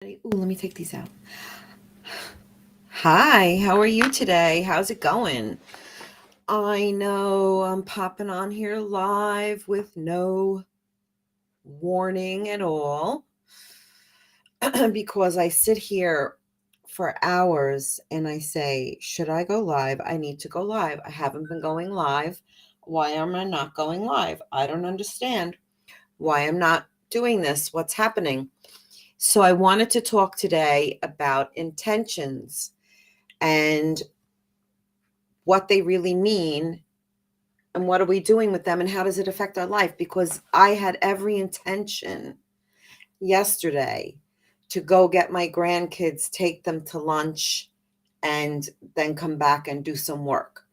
Ooh, let me take these out. Hi, how are you today? How's it going? I know I'm popping on here live with no warning at all because I sit here for hours and I say, should I go live? I need to go live. I haven't been going live. Why am I not going live? I don't understand why I'm not doing this. What's happening? So I wanted to talk today about intentions and what they really mean and what are we doing with them and how does it affect our life, because I had every intention yesterday to go get my grandkids, take them to lunch, and then come back and do some work.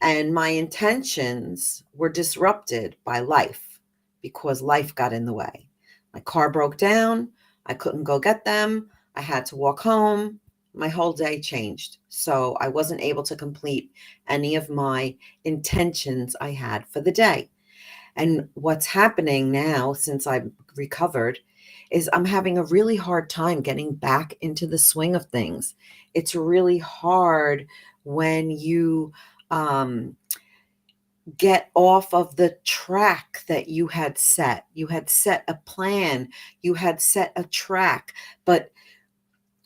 And my intentions were disrupted by life because life got in the way. My car broke down. I couldn't go get them. I had to walk home. My whole day changed. So I wasn't able to complete any of my intentions I had for the day. And what's happening now, since I've recovered, is I'm having a really hard time getting back into the swing of things. It's really hard when you um, get off of the track that you had set. You had set a plan, you had set a track, but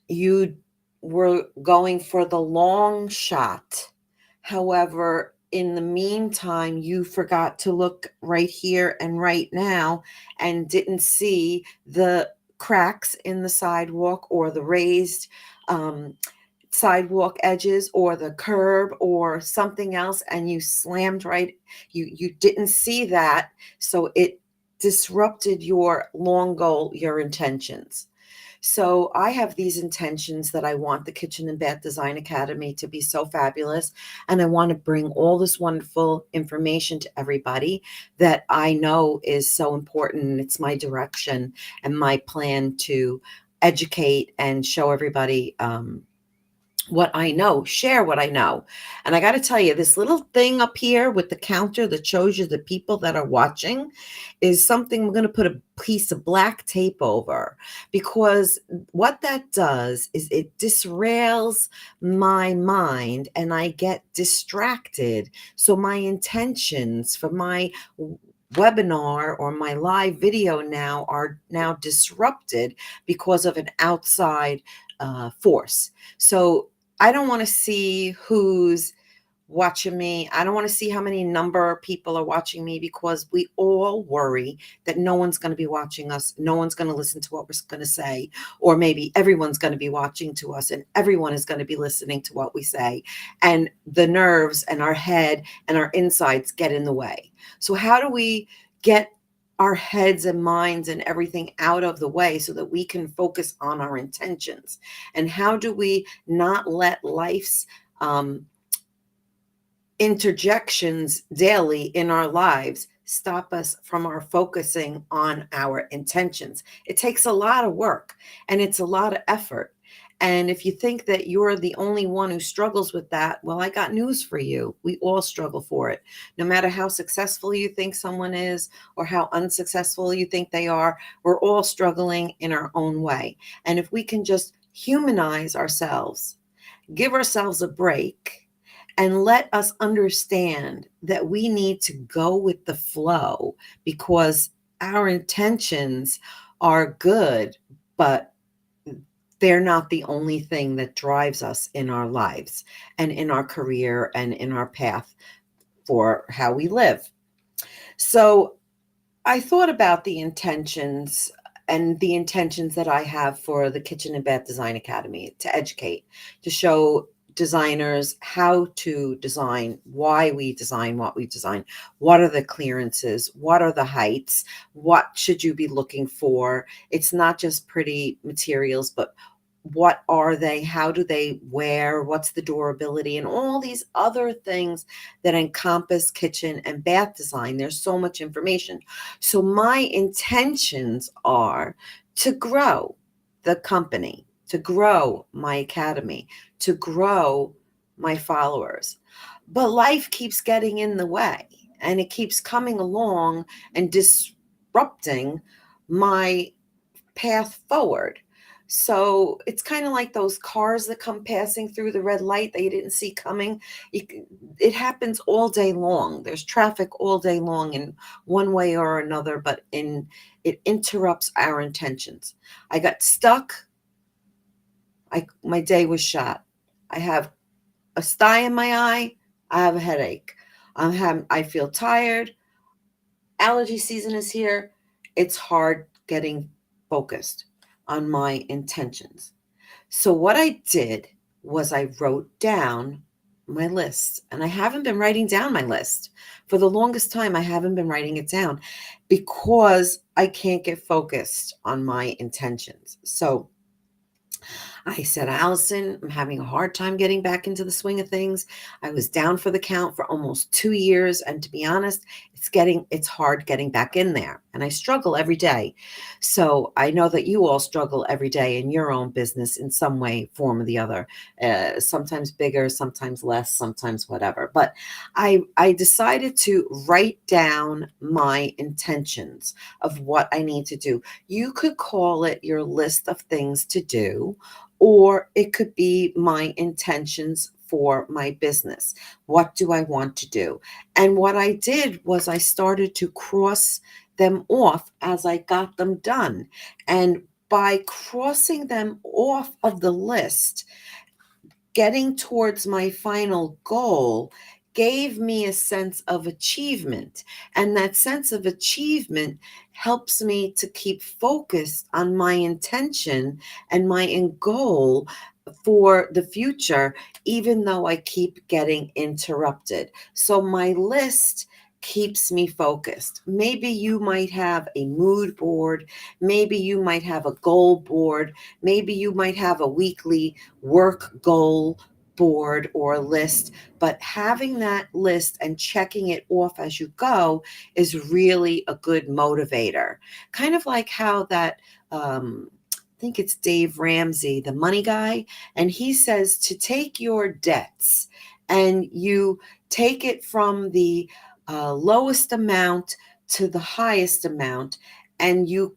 you were going for the long shot. However, in the meantime, you forgot to look right here and right now and didn't see the cracks in the sidewalk or the raised um, sidewalk edges or the curb or something else, and you slammed right. You didn't see that, so it disrupted your long goal, your intentions. So I have these intentions that I want the Kitchen and Bath Design Academy to be so fabulous. And I want to bring all this wonderful information to everybody that I know is so important. And it's my direction and my plan to educate and show everybody what I know, share what I know. And I got to tell you, this little thing up here with the counter that shows you the people that are watching is something we're going to put a piece of black tape over, because what that does is it disrails my mind and I get distracted. So my intentions for my webinar or my live video now are now disrupted because of an outside force. So I don't want to see who's watching me. I don't want to see how many number of people are watching me, because we all worry that no one's going to be watching us. No one's going to listen to what we're going to say. Or maybe everyone's going to be watching to us and everyone is going to be listening to what we say. And the nerves and our head and our insides get in the way. So how do we get our heads and minds and everything out of the way so that we can focus on our intentions? And how do we not let life's interjections daily in our lives stop us from our focusing on our intentions? It takes a lot of work and it's a lot of effort. And if you think that you're the only one who struggles with that, well, I got news for you. We all struggle for it. No matter how successful you think someone is or how unsuccessful you think they are, we're all struggling in our own way. And if we can just humanize ourselves, give ourselves a break, and let us understand that we need to go with the flow, because our intentions are good, but they're not the only thing that drives us in our lives and in our career and in our path for how we live. So I thought about the intentions and the intentions that I have for the Kitchen and Bath Design Academy, to educate, to show designers how to design, why we design what we design, what are the clearances, what are the heights, what should you be looking for. It's not just pretty materials, but what are they, how do they wear, what's the durability, and all these other things that encompass kitchen and bath design. There's so much information. So my intentions are to grow the company, to grow my academy, to grow my followers. But life keeps getting in the way and it keeps coming along and disrupting my path forward. So it's kind of like those cars that come passing through the red light that you didn't see coming. It happens all day long. There's traffic all day long in one way or another, but it interrupts our intentions. I got stuck. My day was shot. I have a sty in my eye. I have a headache. I feel tired. Allergy season is here. It's hard getting focused on my intentions. So what I did was I wrote down my list, and I haven't been writing down my list. For the longest time, I haven't been writing it down because I can't get focused on my intentions. So I said, Allison, I'm having a hard time getting back into the swing of things. I was down for the count for almost 2 years. And to be honest, it's hard getting back in there. And I struggle every day. So I know that you all struggle every day in your own business in some way, form, or the other. Sometimes bigger, sometimes less, sometimes whatever. But I decided to write down my intentions of what I need to do. You could call it your list of things to do, or it could be my intentions for my business. What do I want to do? And what I did was I started to cross them off as I got them done. And by crossing them off of the list, getting towards my final goal gave me a sense of achievement. And that sense of achievement helps me to keep focused on my intention and my end goal for the future, even though I keep getting interrupted. So my list keeps me focused. Maybe you might have a mood board. Maybe you might have a goal board. Maybe you might have a weekly work goal board or list, but having that list and checking it off as you go is really a good motivator. Kind of like how that, I think it's Dave Ramsey, the money guy, and he says to take your debts and you take it from the lowest amount to the highest amount, and you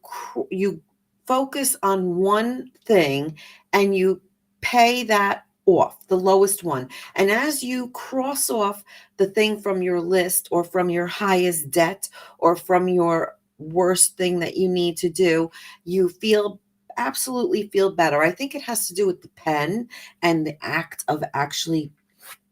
focus on one thing and you pay that off, the lowest one. And as you cross off the thing from your list or from your highest debt or from your worst thing that you need to do, you absolutely feel better. I think it has to do with the pen and the act of actually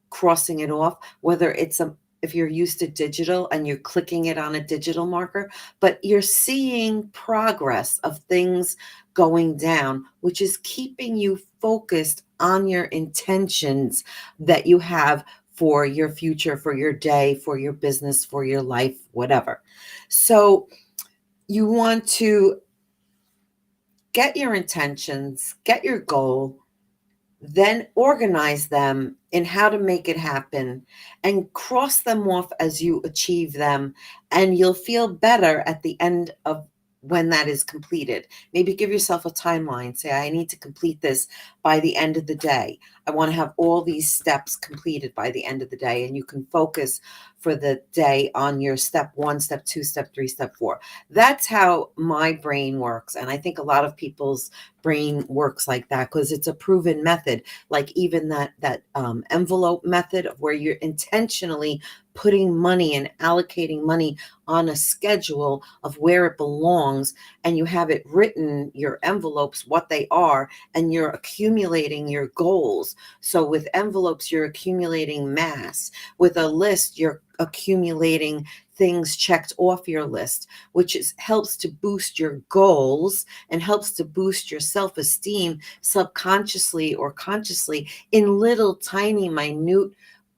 crossing it off, whether it's if you're used to digital and you're clicking it on a digital marker, but you're seeing progress of things going down, which is keeping you focused on your intentions that you have for your future, for your day, for your business, for your life, whatever. So you want to get your intentions, get your goal, then organize them in how to make it happen and cross them off as you achieve them. And you'll feel better at the end of when that is completed. Maybe give yourself a timeline. Say, I need to complete this by the end of the day. I want to have all these steps completed by the end of the day. And you can focus for the day on your step 1, step 2, step 3, step 4. That's how my brain works. And I think a lot of people's brain works like that because it's a proven method. Like even that envelope method of where you're intentionally putting money and allocating money on a schedule of where it belongs, and you have it written, your envelopes, what they are, and you're accumulating your goals. So with envelopes, you're accumulating mass. With a list, you're accumulating things checked off your list, which helps to boost your goals and helps to boost your self-esteem subconsciously or consciously in little tiny minute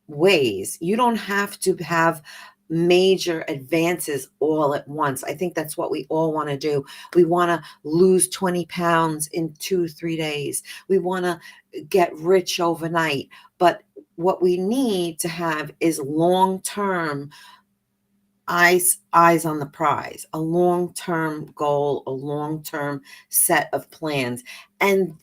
ways. You don't have to have major advances all at once. I think that's what we all want to do. We want to lose 20 pounds in 2-3 days. We want to get rich overnight. But what we need to have is long-term eyes on the prize, a long-term goal, a long-term set of plans. And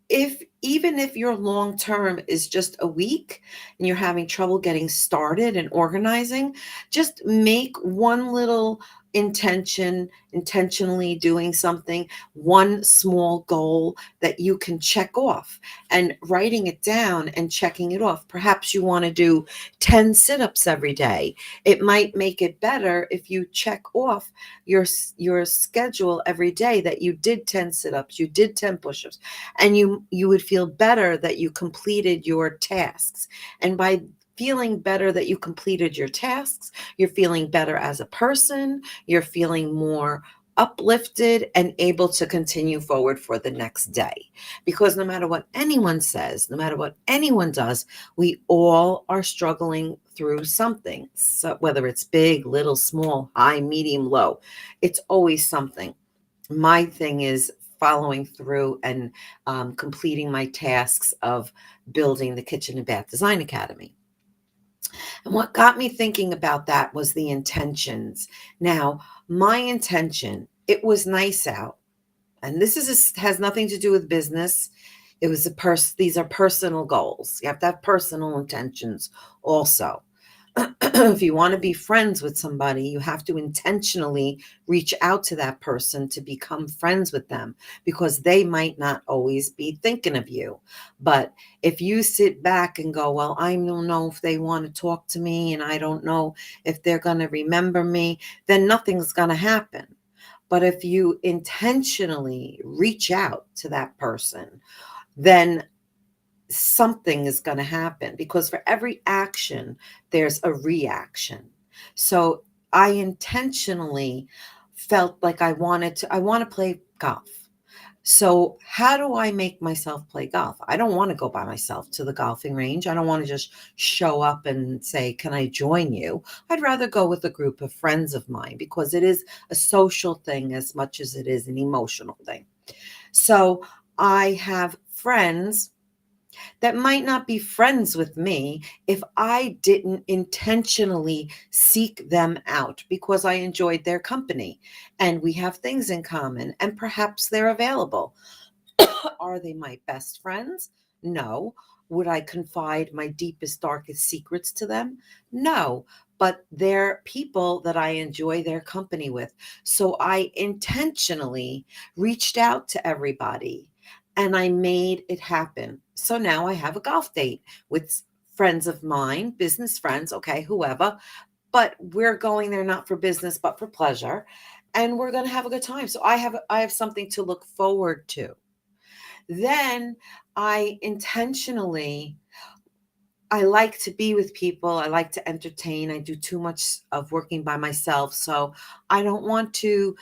even if your long term is just a week and you're having trouble getting started and organizing, just make one little intentionally doing something, one small goal that you can check off, and writing it down and checking it off. Perhaps you want to do 10 sit-ups every day. It might make it better if you check off your schedule every day that you did 10 sit-ups, you did 10 push-ups, and you would feel better that you completed your tasks. And by feeling better that you completed your tasks, you're feeling better as a person, you're feeling more uplifted and able to continue forward for the next day. Because no matter what anyone says, no matter what anyone does, we all are struggling through something. So whether it's big, little, small, high, medium, low, it's always something. My thing is following through and completing my tasks of building the Kitchen and Bath Design Academy. And what got me thinking about that was the intentions. Now, my intention, it was nice out. And this has nothing to do with business. It was these are personal goals. You have to have personal intentions also. If you want to be friends with somebody, you have to intentionally reach out to that person to become friends with them, because they might not always be thinking of you. But if you sit back and go, well, I don't know if they want to talk to me, and I don't know if they're going to remember me, then nothing's going to happen. But if you intentionally reach out to that person, then something is going to happen, because for every action, there's a reaction. So I intentionally felt like I want to play golf. So how do I make myself play golf? I don't want to go by myself to the golfing range. I don't want to just show up and say, can I join you? I'd rather go with a group of friends of mine, because it is a social thing as much as it is an emotional thing. So I have friends that might not be friends with me if I didn't intentionally seek them out, because I enjoyed their company and we have things in common, and perhaps they're available. Are they my best friends? No. Would I confide my deepest, darkest secrets to them? No. But they're people that I enjoy their company with. So I intentionally reached out to everybody and I made it happen. So now I have a golf date with friends of mine, business friends, okay, whoever. But we're going there not for business, but for pleasure. And we're going to have a good time. So I have something to look forward to. Then I like to be with people. I like to entertain. I do too much of working by myself. So I don't want to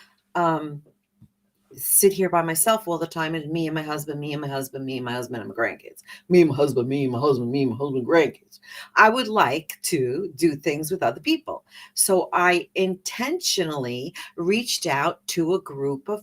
sit here by myself all the time, and me and my husband, me and my husband, me and my husband and my grandkids, me and my husband, me and my husband, me and my husband, grandkids. I would like to do things with other people. So I intentionally reached out to a group of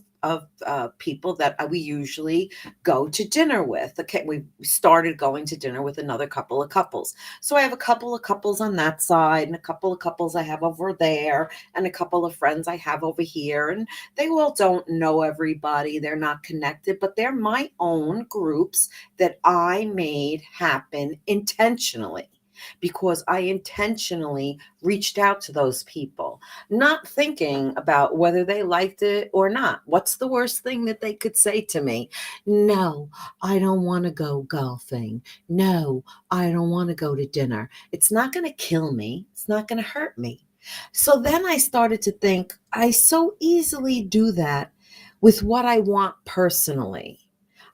people that we usually go to dinner with. Okay, we started going to dinner with another couple of couples. So I have a couple of couples on that side, and a couple of couples I have over there, and a couple of friends I have over here. And they all don't know everybody. They're not connected, but they're my own groups that I made happen intentionally, because I intentionally reached out to those people, not thinking about whether they liked it or not. What's the worst thing that they could say to me? No, I don't want to go golfing. No, I don't want to go to dinner. It's not going to kill me. It's not going to hurt me. So then I started to think, I so easily do that with what I want personally.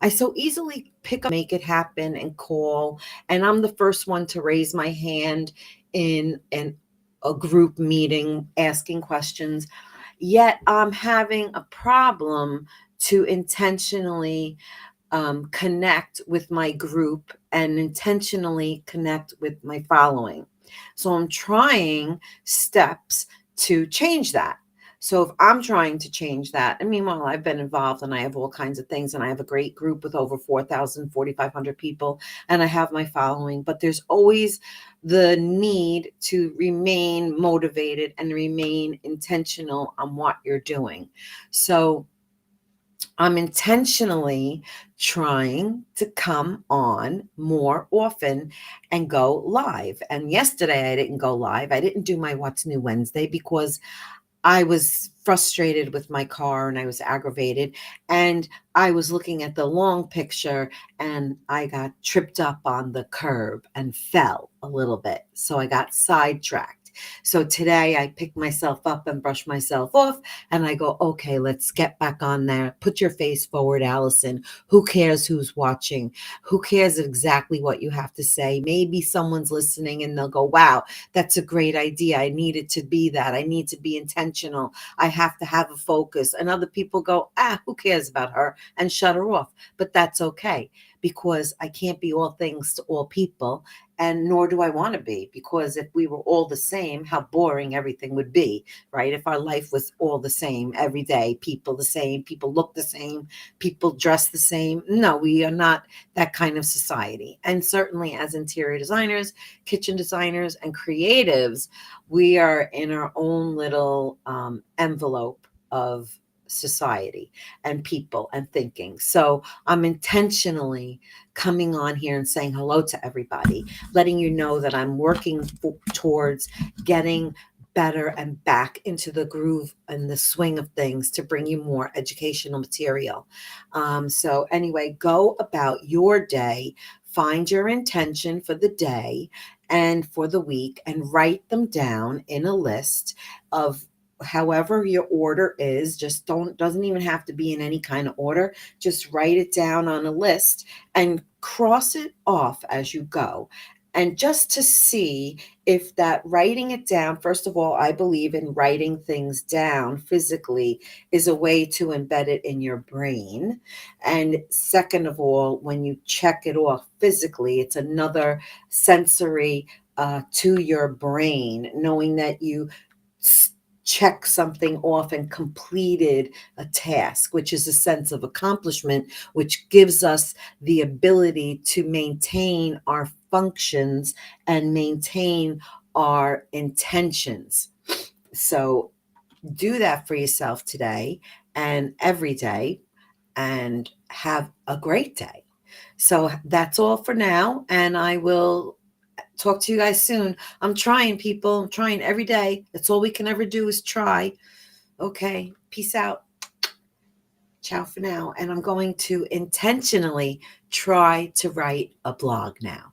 I so easily pick up, make it happen, and call. And I'm the first one to raise my hand in a group meeting asking questions. Yet I'm having a problem to intentionally connect with my group and intentionally connect with my following. So I'm trying steps to change that. So if I'm trying to change that, and meanwhile, I've been involved and I have all kinds of things, and I have a great group with over 4,000, 4,500 people, and I have my following, but there's always the need to remain motivated and remain intentional on what you're doing. So I'm intentionally trying to come on more often and go live. And yesterday I didn't go live. I didn't do my What's New Wednesday because I was frustrated with my car and I was aggravated. And I was looking at the long picture and I got tripped up on the curb and fell a little bit. So I got sidetracked. So today I pick myself up and brush myself off and I go, okay, let's get back on there. Put your face forward, Allison. Who cares who's watching? Who cares exactly what you have to say? Maybe someone's listening and they'll go, wow, that's a great idea. I need it to be that. I need to be intentional. I have to have a focus. And other people go, who cares about her, and shut her off. But that's okay because I can't be all things to all people. And nor do I want to be, because if we were all the same, how boring everything would be, right? If our life was all the same every day, people the same, people look the same, people dress the same. No, we are not that kind of society. And certainly as interior designers, kitchen designers, and creatives, we are in our own little envelope of society and people and thinking. So I'm intentionally coming on here and saying hello to everybody, letting you know that I'm working towards getting better and back into the groove and the swing of things to bring you more educational material. So anyway, go about your day, find your intention for the day and for the week, and write them down in a list of however your order is. Just doesn't even have to be in any kind of order. Just write it down on a list and cross it off as you go. And just to see if that writing it down, first of all, I believe in writing things down physically is a way to embed it in your brain. And second of all, when you check it off physically, it's another sensory to your brain, knowing that you check something off and completed a task, which is a sense of accomplishment, which gives us the ability to maintain our functions and maintain our intentions. So do that for yourself today and every day, and have a great day. So that's all for now, and I will talk to you guys soon. I'm trying, people. I'm trying every day. That's all we can ever do is try. Okay. Peace out. Ciao for now. And I'm going to intentionally try to write a blog now.